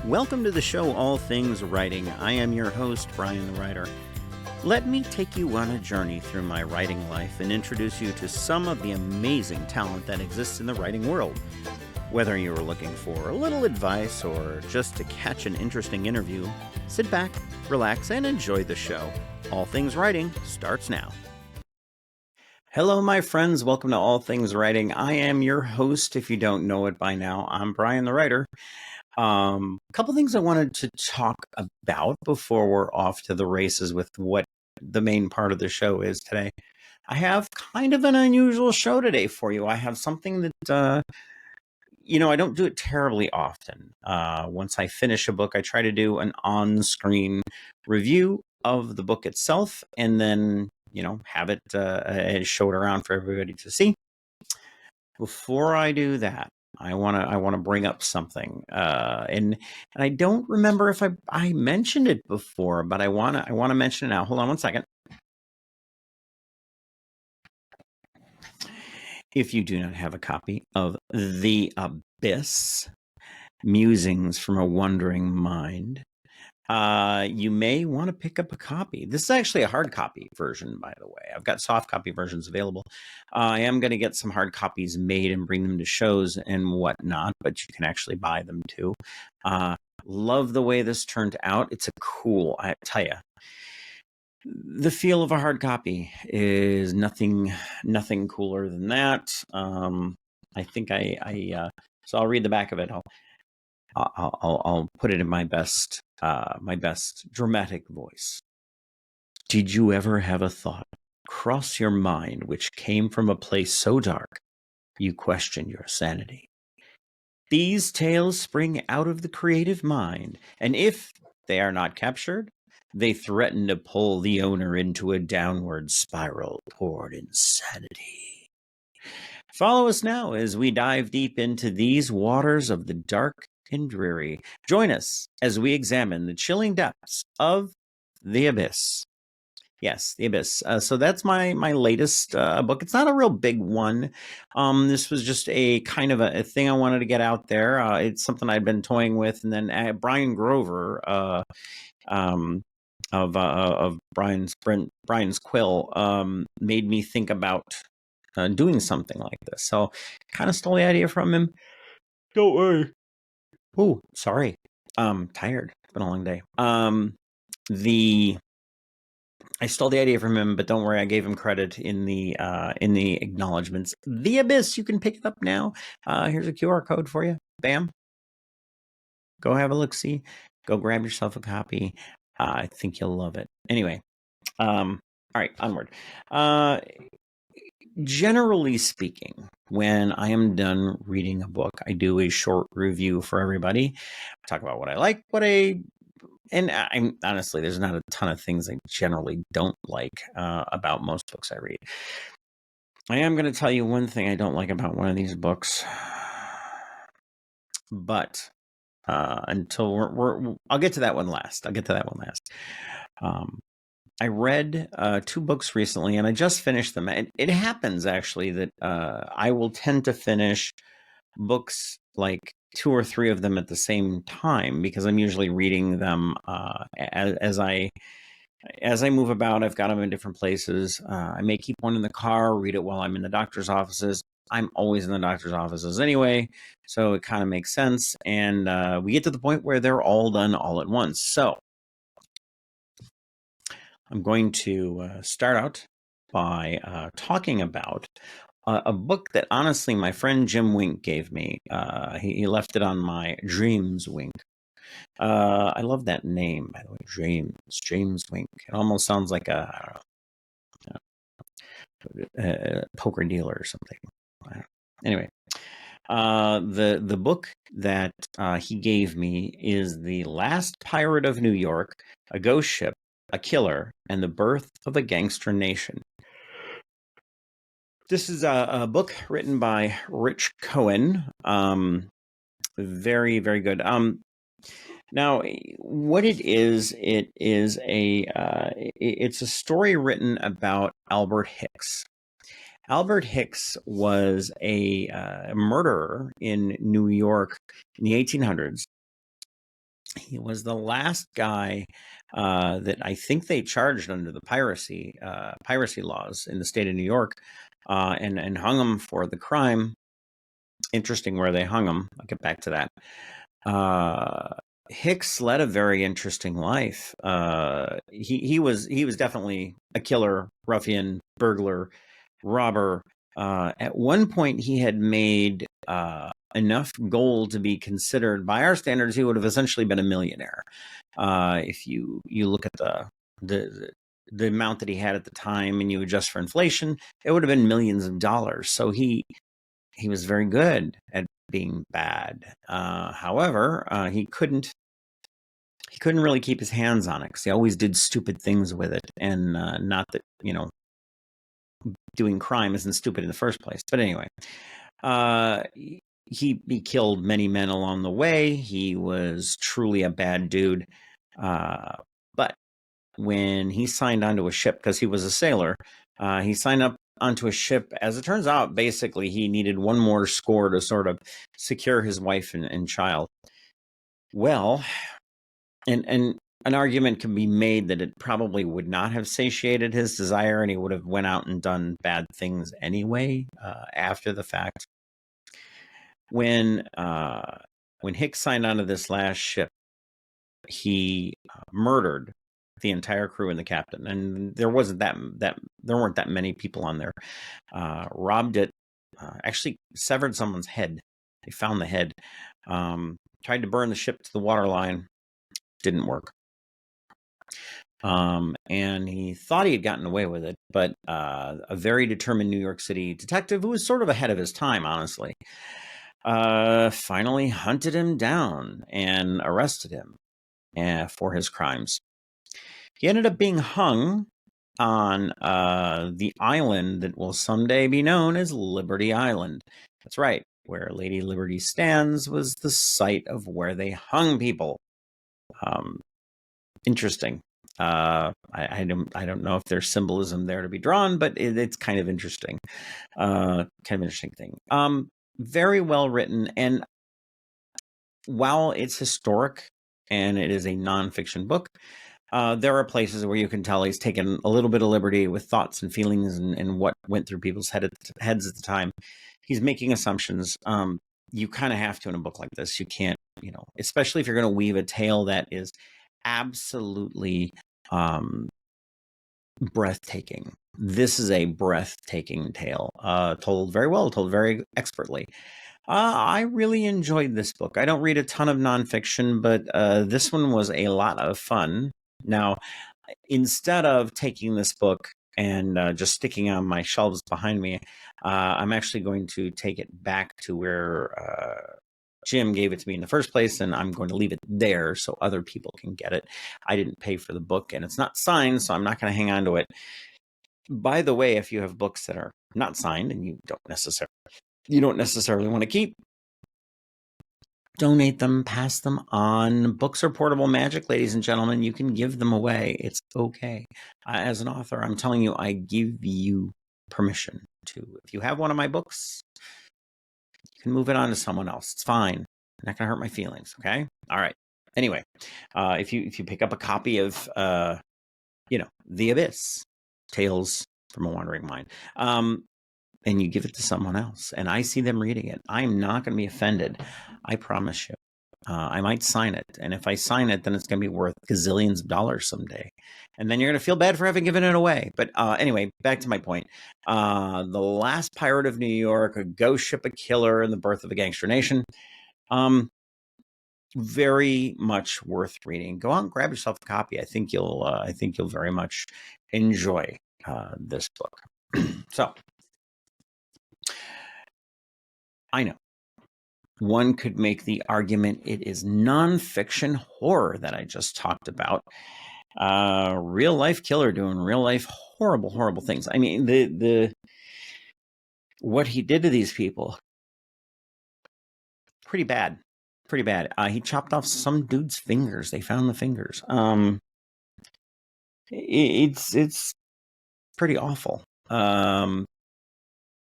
Welcome to the show, All Things Writing. I am your host, Brian the Writer. Let me take you on a journey through my writing life and introduce you to some of the amazing talent that exists in the writing world. Whether you are looking for a little advice or just to catch an interesting interview, sit back, relax, and enjoy the show. All Things Writing starts now. Hello, my friends. Welcome to All Things Writing. I am your host. If you don't know it by now, I'm Brian the Writer. A couple things I wanted to talk about before we're off to the races with what the main part of the show is today. I have kind of an unusual show today for you. I have something that, I don't do it terribly often. Once I finish a book, I try to do an on-screen review of the book itself and then, have it show it around for everybody to see. Before I do that, I want to bring up something, and I don't remember if I mentioned it before, but I want to mention it now. Hold on one second. If you do not have a copy of The Abyss: Musings from a Wandering Mind, you may want to pick up a copy. This is actually a hard copy version, by the way. I've got soft copy versions available. I am going to get some hard copies made and bring them to shows and whatnot, but you can actually buy them too. Love the way this turned out. It's I tell you, the feel of a hard copy is nothing cooler than that. I think so I'll read the back of it. I'll put it in my best dramatic voice. Did you ever have a thought cross your mind which came from a place so dark you question your sanity? These tales spring out of the creative mind, and if they are not captured, they threaten to pull the owner into a downward spiral toward insanity. Follow us now as we dive deep into these waters of the dark and dreary. Join us as we examine the chilling depths of The Abyss. Yes, The Abyss. So that's my latest book. It's not a real big one. This was just a kind of a thing I wanted to get out there. It's something I'd been toying with, and then Brian Grover of Brian's Quill made me think about doing something like this. So kind of stole the idea from him. Don't worry. Oh, sorry. Tired. It's been a long day. I stole the idea from him, but don't worry, I gave him credit in the acknowledgments. The Abyss, you can pick it up now. Here's a QR code for you. Bam. Go have a look-see. Go grab yourself a copy. I think you'll love it. Anyway, all right, onward. Generally speaking, when I am done reading a book, I do a short review for everybody. I talk about what I like, and I'm honestly, there's not a ton of things I generally don't like about most books I read. I am going to tell you one thing I don't like about one of these books, but until I'll get to that one last. I read 2 books recently, and I just finished them. It happens, actually, that I will tend to finish books, like 2 or 3 of them at the same time, because I'm usually reading them as I move about. I've got them in different places. I may keep one in the car, read it while I'm in the doctor's offices. I'm always in the doctor's offices anyway, so it kind of makes sense. And we get to the point where they're all done all at once. So I'm going to start out by talking about a book that, honestly, my friend Jim Wink gave me. He left it on my Dreams Wink. I love that name, by the way, James Wink. It almost sounds like a poker dealer or something. Anyway, the book that he gave me is The Last Pirate of New York, A Ghost Ship, a Killer, and the Birth of a Gangster Nation. This is a book written by Rich Cohen. Very, very good. Now, what it's a story written about Albert Hicks. Albert Hicks was a murderer in New York in the 1800s. He was the last guy that I think they charged under the piracy laws in the state of New York, and hung him for the crime. Interesting where they hung him. I'll get back to that. Hicks led a very interesting life. He was definitely a killer, ruffian, burglar, robber. At one point, he had made enough gold to be considered, by our standards, he would have essentially been a millionaire. If you look at the amount that he had at the time and you adjust for inflation, it would have been millions of dollars. So he was very good at being bad. However, he couldn't really keep his hands on it because he always did stupid things with it. And not that, doing crime isn't stupid in the first place. But anyway, he killed many men along the way. He was truly a bad dude. But when he signed onto a ship, because he was a sailor, he signed up onto a ship. As it turns out, basically, he needed one more score to sort of secure his wife and child. Well, and an argument can be made that it probably would not have satiated his desire, and he would have went out and done bad things anyway after the fact. When Hicks signed onto this last ship, he murdered the entire crew and the captain, and there wasn't there weren't that many people on there. Robbed it, actually severed someone's head. They found the head. Tried to burn the ship to the waterline, didn't work. And he thought he had gotten away with it, but a very determined New York City detective, who was sort of ahead of his time, honestly, finally hunted him down and arrested him for his crimes. He ended up being hung on the island that will someday be known as Liberty Island. That's right. Where Lady Liberty stands was the site of where they hung people. Interesting. I don't know if there's symbolism there to be drawn, but it's kind of interesting. Kind of interesting thing. Very well written, and while it's historic and it is a nonfiction book, there are places where you can tell he's taken a little bit of liberty with thoughts and feelings and what went through people's heads at the time. He's making assumptions. You kind of have to in a book like this. You can't, especially if you're going to weave a tale that is absolutely breathtaking. This is a breathtaking tale, told very well, told very expertly. I really enjoyed this book. I don't read a ton of nonfiction, but this one was a lot of fun. Now, instead of taking this book and just sticking on my shelves behind me, I'm actually going to take it back to where Jim gave it to me in the first place, and I'm going to leave it there so other people can get it. I didn't pay for the book, and it's not signed, so I'm not going to hang on to it. By the way, if you have books that are not signed and you don't necessarily want to keep, donate them, pass them on. Books are portable magic, ladies and gentlemen. You can give them away. It's okay. As an author, I'm telling you, I give you permission to. If you have one of my books, you can move it on to someone else. It's fine. Not going to hurt my feelings, okay? All right. Anyway, if you pick up a copy of, The Abyss, Tales from a Wandering Mind, and you give it to someone else, and I see them reading it, I'm not going to be offended. I promise you. I might sign it, and if I sign it, then it's going to be worth gazillions of dollars someday, and then you're going to feel bad for having given it away. But anyway, back to my point. The Last Pirate of New York, A Ghost Ship, a Killer, and the Birth of a Gangster Nation. Very much worth reading. Go out and grab yourself a copy. I think you'll very much enjoy this book. So, I know one could make the argument it is nonfiction horror that I just talked about. Real life killer doing real life horrible things. I mean, the what he did to these people, pretty bad. He chopped off some dude's fingers. They found the fingers. It's pretty awful.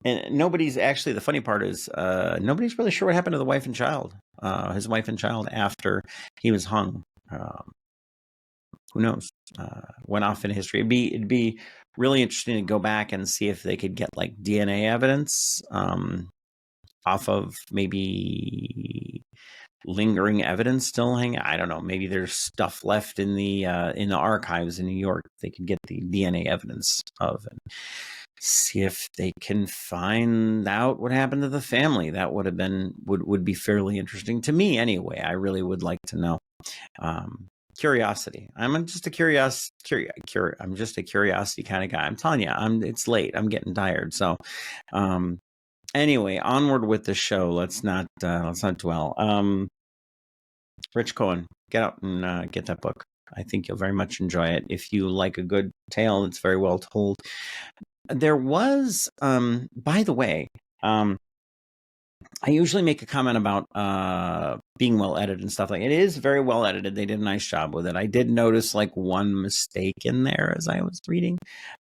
And nobody's actually, the funny part is, nobody's really sure what happened to the wife and child, his wife and child after he was hung. Who knows? Went off in history. It'd be really interesting to go back and see if they could get like DNA evidence off of maybe lingering evidence still hanging. I don't know. Maybe there's stuff left in the archives in New York they could get the DNA evidence of, and see if they can find out what happened to the family. That would be fairly interesting to me anyway. I really would like to know. Curiosity. I'm just a curiosity kind of guy. I'm telling you, it's late. I'm getting tired. So, anyway, onward with the show. Let's not dwell. Rich Cohen, get out and get that book. I think you'll very much enjoy it. If you like a good tale that's very well told. There was, by the way, I usually make a comment about being well edited and stuff like that. It is very well edited. They did a nice job with it. I did notice like one mistake in there as I was reading,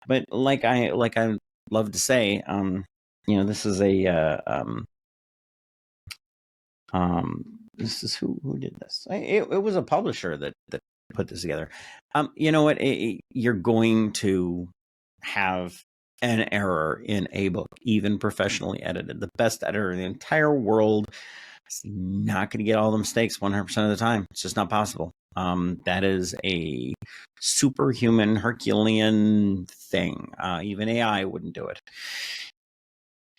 but like I love to say, this is this is who did this. It was a publisher that put this together. You know what? You're going to have an error in a book, even professionally edited. The best editor in the entire world is not going to get all the mistakes 100% of the time. It's just not possible. That is a superhuman Herculean thing. Even AI wouldn't do it.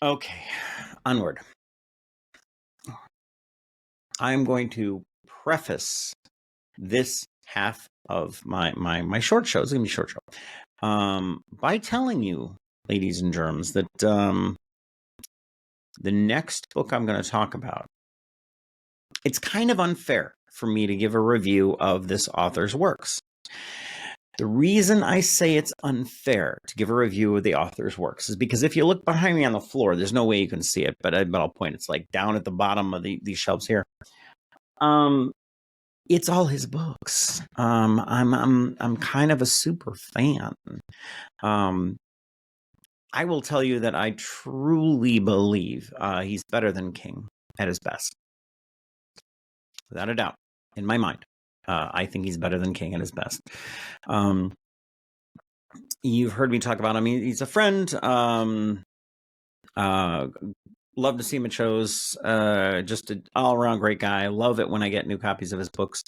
Okay, onward. I'm going to preface this half of my short show. It's going to be a short show. By telling you, ladies and germs, that the next book I'm going to talk about, it's kind of unfair for me to give a review of this author's works. The reason I say it's unfair to give a review of the author's works is because if you look behind me on the floor, there's no way you can see it, but I'll point. It's like down at the bottom of these shelves here. It's all his books. I'm kind of a super fan. I will tell you that I truly believe he's better than King at his best. Without a doubt, in my mind, I think he's better than King at his best. You've heard me talk about him. He's a friend. Love to see him at shows. Just an all-around great guy. Love it when I get new copies of his books.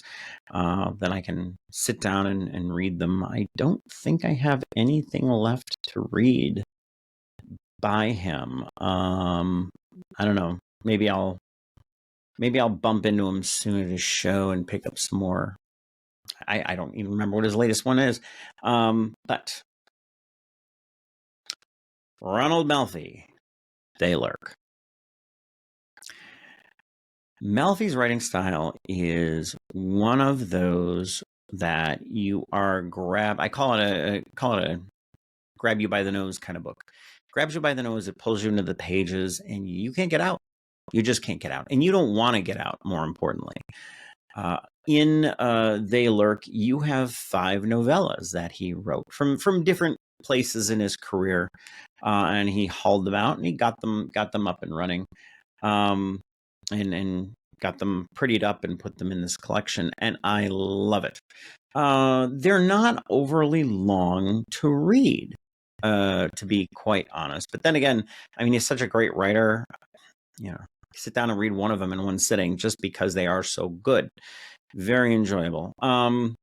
Then I can sit down and read them. I don't think I have anything left to read by him. I don't know. Maybe I'll bump into him soon at his show and pick up some more. I don't even remember what his latest one is. But Ronald Melfi, They Lurk. Melfi's writing style is one of those that you are I call it a grab you by the nose kind of book. Grabs you by the nose, it pulls you into the pages, and you can't get out. You just can't get out, and you don't want to get out. More importantly, in They Lurk, you have 5 novellas that he wrote from different places in his career, and he hauled them out and he got them up and running. And got them prettied up and put them in this collection, and I love it. They're not overly long to read, to be quite honest. But then again, he's such a great writer. Sit down and read one of them in one sitting just because they are so good. Very enjoyable. I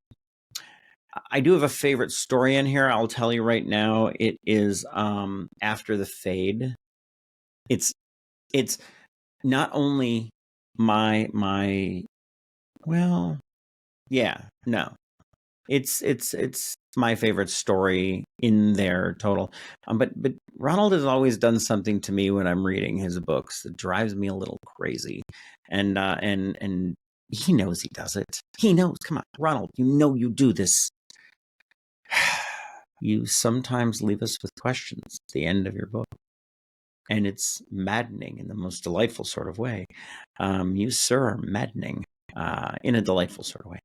do have a favorite story in here. I'll tell you right now. It is After the Fade. It's not only it's my favorite story in there total. But Ronald has always done something to me when I'm reading his books that drives me a little crazy, and he knows he does it. He knows. Come on, Ronald, you do this. You sometimes leave us with questions at the end of your book. And it's maddening in the most delightful sort of way. You, sir, are maddening in a delightful sort of way.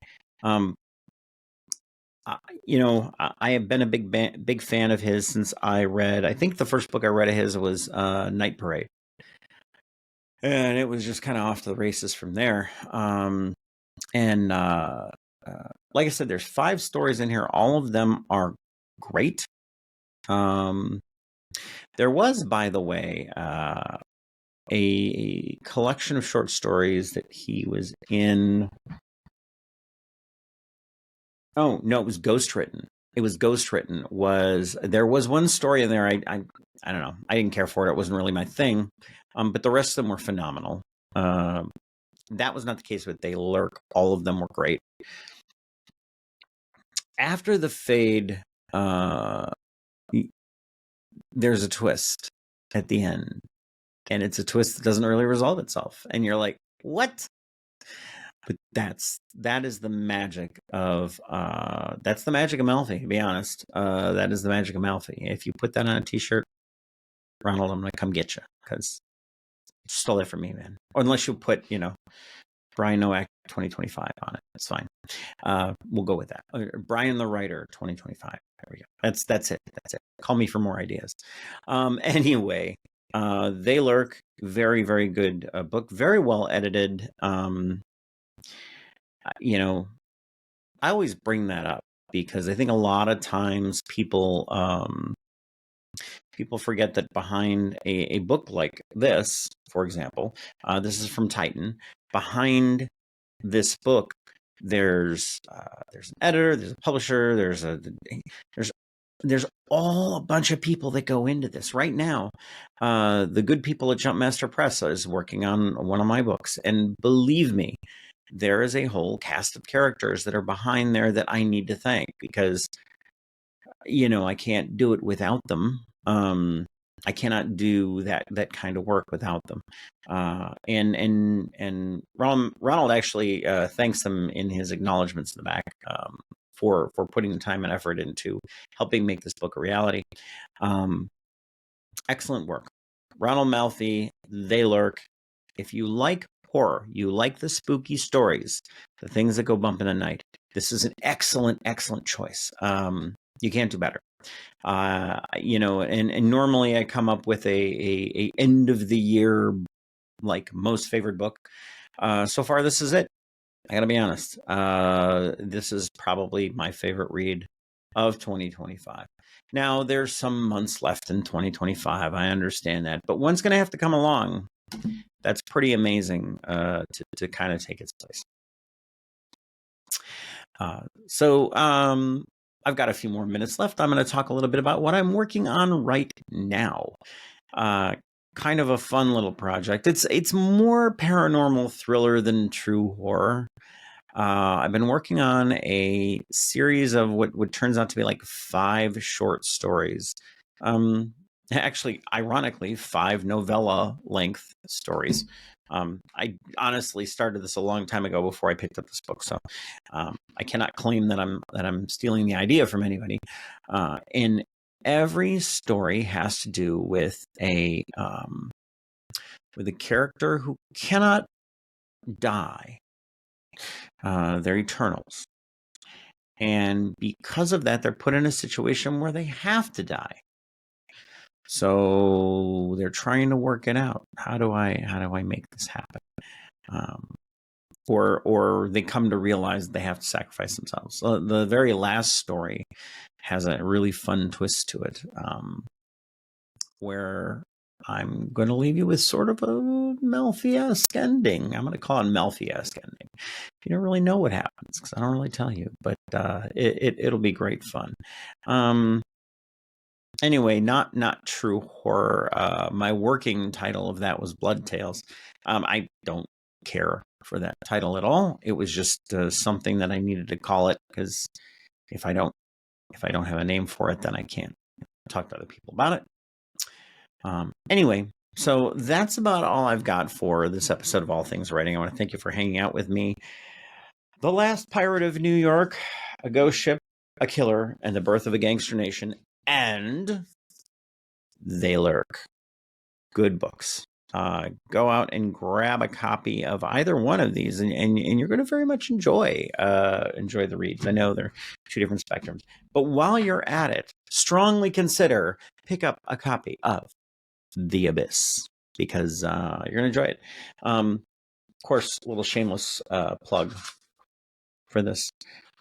I have been a big fan of his since I read. I think the first book I read of his was Night Parade, and it was just kind of off to the races from there. And like I said, there's 5 stories in here. All of them are great. There was, by the way, a collection of short stories that he was in. Oh no, it was ghostwritten. It was ghostwritten. There was one story in there? I don't know. I didn't care for it. It wasn't really my thing. But the rest of them were phenomenal. That was not the case with They Lurk. All of them were great. After the fade, there's a twist at the end, and it's a twist that doesn't really resolve itself, and you're like, what? But that is the magic of that's the magic of Malfi, to be honest. That is the magic of Malfi. If you put that on a t-shirt, Ronald, I'm gonna come get you, because you stole that from me, man. Or unless you put, Brian Nowak 2025 on it, that's fine. We'll go with that. Brian the Writer 2025. There we go. That's it. Call me for more ideas. Anyway, They Lurk, very, very good book, very well edited. I always bring that up because I think a lot of times people forget that behind a book like this, for example, this is from Titan. Behind this book, there's an editor, there's a publisher, there's all a bunch of people that go into this. Right now, the good people at Jumpmaster Press is working on one of my books, and believe me, there is a whole cast of characters that are behind there that I need to thank, because I can't do it without them. I cannot do that kind of work without them. And Ronald actually thanks them in his acknowledgments in the back, for putting the time and effort into helping make this book a reality. Excellent work. Ronald Malfi, They Lurk. If you like horror, you like the spooky stories, the things that go bump in the night, this is an excellent choice. You can't do better. And normally I come up with a end of the year, like, most favorite book. So far, this is it. I gotta be honest. This is probably my favorite read of 2025. Now, there's some months left in 2025. I understand that, but one's going to have to come along that's pretty amazing to kind of take its place. So I've got a few more minutes left. I'm going to talk a little bit about what I'm working on right now. Kind of a fun little project. It's more paranormal thriller than true horror. I've been working on a series of what turns out to be like 5 short stories. Actually, ironically, 5 novella length stories. I honestly started this a long time ago before I picked up this book, so I cannot claim that I'm stealing the idea from anybody. And every story has to do with a character who cannot die. They're Eternals. And because of that, they're put in a situation where they have to die. So they're trying to work it out. How do I make this happen? Or they come to realize they have to sacrifice themselves. So the very last story has a really fun twist to it, where I'm going to leave you with sort of a Melfi-esque ending. I'm going to call it Melfi-esque ending. You don't really know what happens because I don't really tell you, but it'll be great fun. Anyway, not true horror. My working title of that was Blood Tales. I don't care for that title at all. It was just something that I needed to call it, because if I don't have a name for it, then I can't talk to other people about it. Anyway, so that's about all I've got for this episode of All Things Writing. I want to thank you for hanging out with me. The Last Pirate of New York, A Ghost Ship, A Killer, and the Birth of a Gangster Nation, and They Lurk. Good books. go out and grab a copy of either one of these, and you're going to very much enjoy the reads. I know they're two different spectrums, but while you're at it, strongly consider pick up a copy of The Abyss, because you're going to enjoy it. Of course, a little shameless plug for this.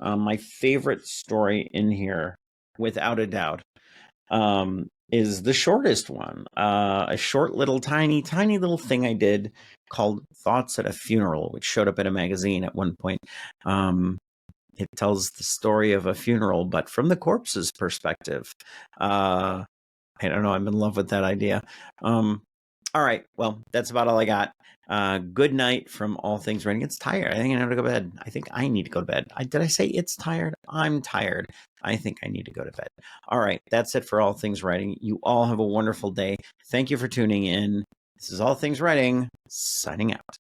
My favorite story in here, without a doubt, is the shortest one. A short little tiny little thing I did called Thoughts at a Funeral, which showed up in a magazine at one point. It tells the story of a funeral, but from the corpse's perspective. I don't know. I'm in love with that idea. All right. Well, that's about all I got. Good night from All Things Writing. It's tired. I think I need to go to bed. I think I need to go to bed. Did I say it's tired? I'm tired. I think I need to go to bed. All right. That's it for All Things Writing. You all have a wonderful day. Thank you for tuning in. This is All Things Writing, signing out.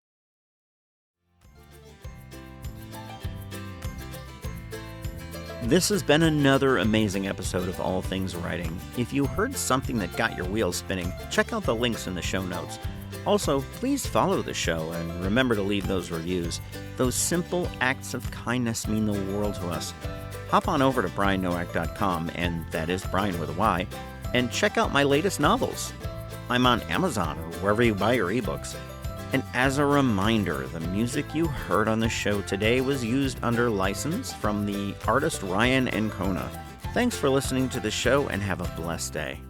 This has been another amazing episode of All Things Writing. If you heard something that got your wheels spinning, check out the links in the show notes. Also, please follow the show and remember to leave those reviews. Those simple acts of kindness mean the world to us. Hop on over to briannowak.com, and that is Brian with a Y, and check out my latest novels. I'm on Amazon or wherever you buy your ebooks. And as a reminder, the music you heard on the show today was used under license from the artist Ryan Ancona. Thanks for listening to the show and have a blessed day.